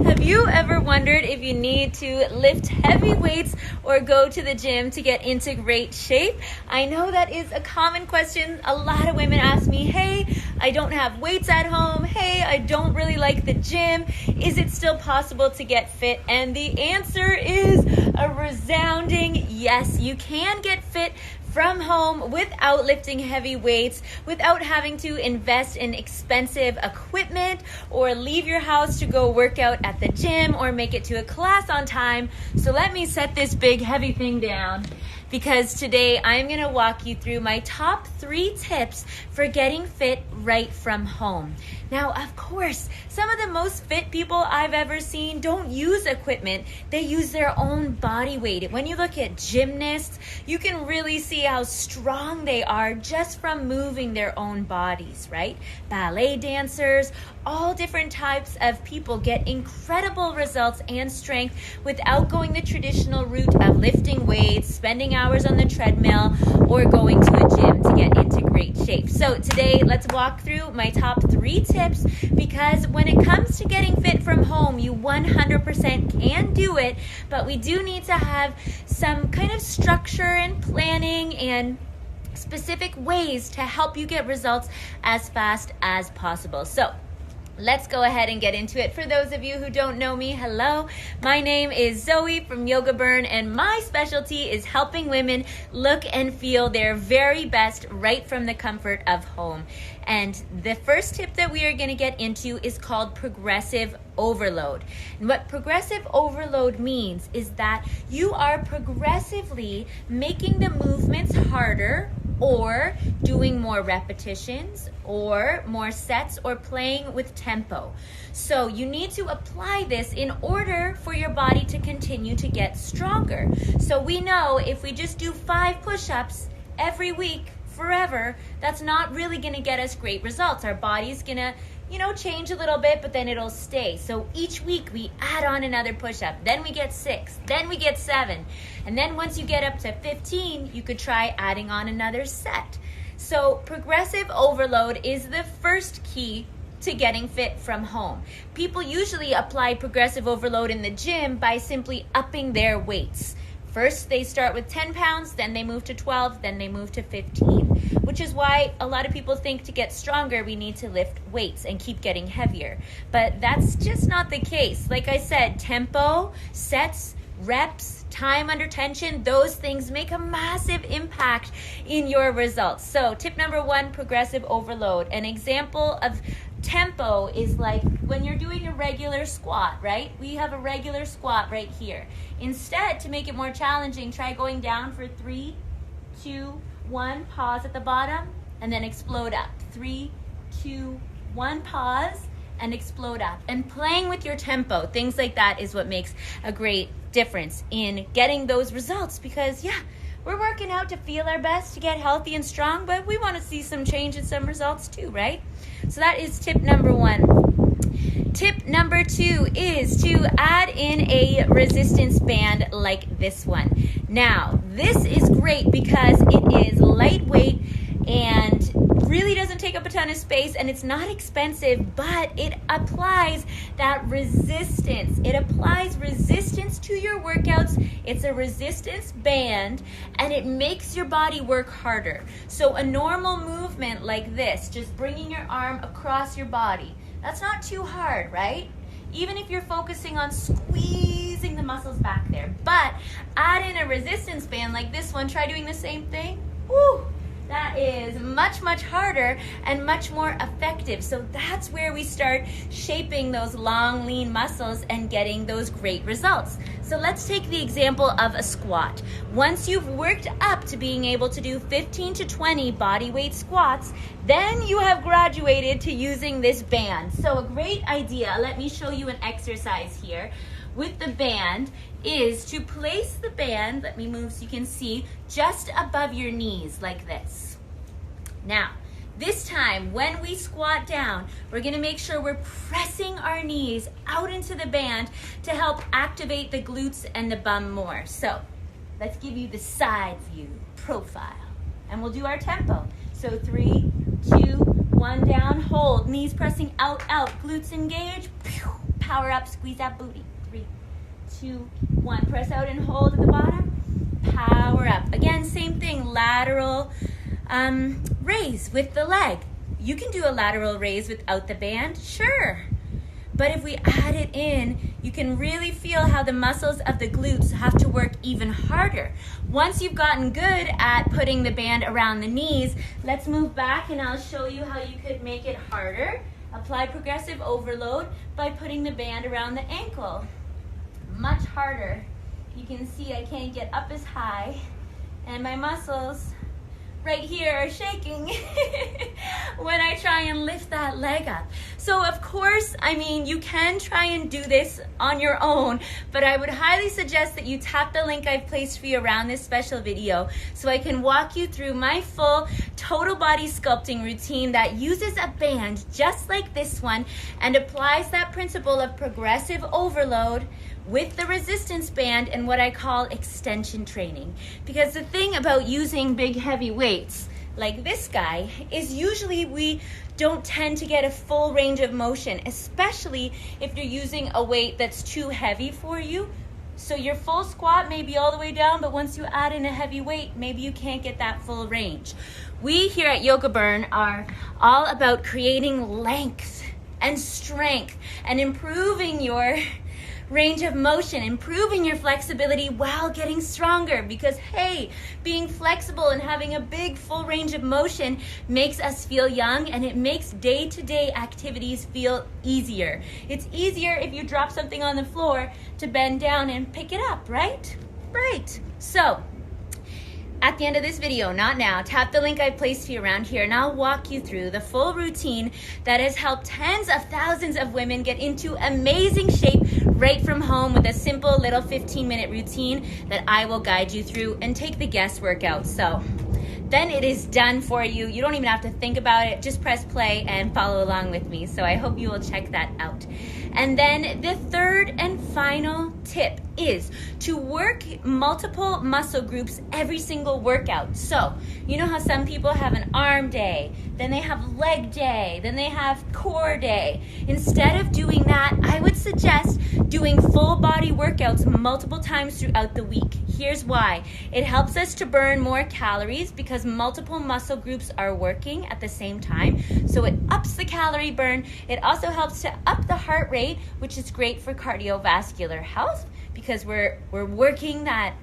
Have you ever wondered if you need to lift heavy weights or go to the gym to get into great shape? I know that is a common question. A lot of women ask me, hey, I don't have weights at home. Hey, I don't really like the gym. Is it still possible to get fit? And the answer is a resounding yes. You can get fit from home without lifting heavy weights, without having to invest in expensive equipment or leave your house to go work out at the gym or make it to a class on time. So let me set this big heavy thing down, because today I'm going to walk you through my top 3 tips for getting fit right from home. Now, of course, some of the most fit people I've ever seen don't use equipment. They use their own body weight. When you look at gymnasts, you can really see how strong they are just from moving their own bodies, right? Ballet dancers, all different types of people get incredible results and strength without going the traditional route of lifting weights, spending hours on the treadmill, or going to a gym to get into great shape. So today, let's walk through my top 3 tips, because when it comes to getting fit from home, you 100% can do it, but we do need to have some kind of structure and planning and specific ways to help you get results as fast as possible. So let's go ahead and get into it. For those of you who don't know me, hello. My name is Zoe from Yoga Burn, and my specialty is helping women look and feel their very best right from the comfort of home. And the first tip that we are going to get into is called progressive overload. And what progressive overload means is that you are progressively making the movements harder, or doing more repetitions, or more sets, or playing with tempo. So you need to apply this in order for your body to continue to get stronger. So we know if we just do 5 push-ups every week forever, that's not really going to get us great results. Our body's going to change a little bit, but then it'll stay. So each week we add on another push-up. Then we get 6. Then we get 7. And then once you get up to 15, you could try adding on another set. So progressive overload is the first key to getting fit from home. People usually apply progressive overload in the gym by simply upping their weights. First, they start with 10 pounds, then they move to 12, then they move to 15, which is why a lot of people think to get stronger, we need to lift weights and keep getting heavier. But that's just not the case. Like I said, tempo, sets, reps, time under tension, those things make a massive impact in your results. So tip number 1, progressive overload. An example of tempo is like when you're doing a regular squat, right? We have a regular squat right here. Instead, to make it more challenging, try going down for 3, 2, 1, pause at the bottom, and then explode up. 3, 2, 1, pause, and explode up. And playing with your tempo, things like that is what makes a great difference in getting those results, because we're working out to feel our best, to get healthy and strong, but we want to see some change and some results too, right? So that is tip number 1. Tip number 2 is to add in a resistance band like this one. Now, this is great because it is lightweight and really doesn't take up a ton of space, and it's not expensive, but it applies that resistance. It applies resistance to your workouts. It's a resistance band, and it makes your body work harder. So a normal movement like this, just bringing your arm across your body, that's not too hard, right? Even if you're focusing on squeezing the muscles back there. But add in a resistance band like this one, try doing the same thing. Woo! That is much, much harder and much more effective. So that's where we start shaping those long, lean muscles and getting those great results. So let's take the example of a squat. Once you've worked up to being able to do 15 to 20 body weight squats, then you have graduated to using this band. So a great idea, let me show you an exercise here with the band, is to place the band, let me move so you can see, just above your knees like this. Now, this time when we squat down, we're gonna make sure we're pressing our knees out into the band to help activate the glutes and the bum more. So let's give you the side view profile, and we'll do our tempo. So 3, 2, 1. 1 down, hold, knees pressing out, glutes engage, power up, squeeze that booty. 3, 2, 1, press out and hold at the bottom, power up. Again, same thing, lateral raise with the leg. You can do a lateral raise without the band, sure. But if we add it in, you can really feel how the muscles of the glutes have to work even harder. Once you've gotten good at putting the band around the knees, let's move back and I'll show you how you could make it harder. Apply progressive overload by putting the band around the ankle. Much harder. You can see I can't get up as high, and my muscles right here are shaking when I try and lift that leg up. So of course, I mean, you can try and do this on your own, but I would highly suggest that you tap the link I've placed for you around this special video so I can walk you through my full total body sculpting routine that uses a band just like this one and applies that principle of progressive overload with the resistance band and what I call extension training. Because the thing about using big heavy weights like this guy is usually we don't tend to get a full range of motion, especially if you're using a weight that's too heavy for you. So your full squat may be all the way down, but once you add in a heavy weight, maybe you can't get that full range. We here at Yoga Burn are all about creating length and strength and improving your range of motion, improving your flexibility while getting stronger, because hey, being flexible and having a big full range of motion makes us feel young, and it makes day-to-day activities feel easier. It's easier if you drop something on the floor to bend down and pick it up, right? Right. So at the end of this video, not now, tap the link I placed for you around here and I'll walk you through the full routine that has helped tens of thousands of women get into amazing shape right from home with a simple little 15-minute routine that I will guide you through and take the guesswork out. So then it is done for you. You don't even have to think about it. Just press play and follow along with me. So I hope you will check that out. And then the third and final tip is to work multiple muscle groups every single workout. So you know how some people have an arm day, then they have leg day, then they have core day. Instead of doing that, I would suggest doing full body workouts multiple times throughout the week. Here's why. It helps us to burn more calories because multiple muscle groups are working at the same time. So it ups the calorie burn. It also helps to up the heart rate, which is great for cardiovascular health because we're working that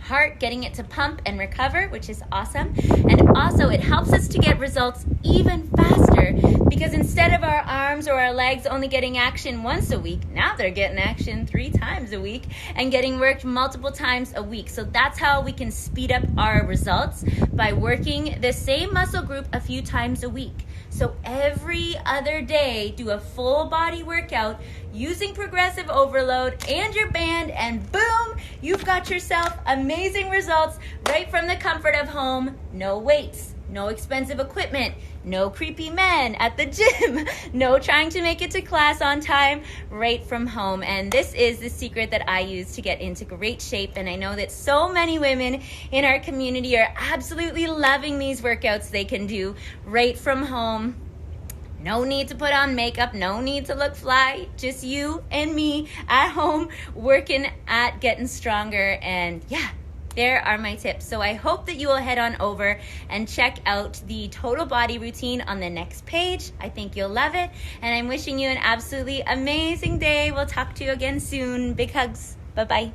heart, getting it to pump and recover, which is awesome. And also it helps us to get results even faster because instead of our arms or our legs only getting action once a week, now they're getting action 3 times a week and getting worked multiple times a week. So that's how we can speed up our results, by working the same muscle group a few times a week. So every other day, do a full body workout using progressive overload and your band, and boom, you've got yourself amazing results right from the comfort of home. No weights, no expensive equipment, no creepy men at the gym, no trying to make it to class on time, right from home. And this is the secret that I use to get into great shape. And I know that so many women in our community are absolutely loving these workouts they can do right from home. No need to put on makeup, no need to look fly, just you and me at home working at getting stronger. And yeah, there are my tips. So I hope that you will head on over and check out the total body routine on the next page. I think you'll love it. And I'm wishing you an absolutely amazing day. We'll talk to you again soon. Big hugs. Bye-bye.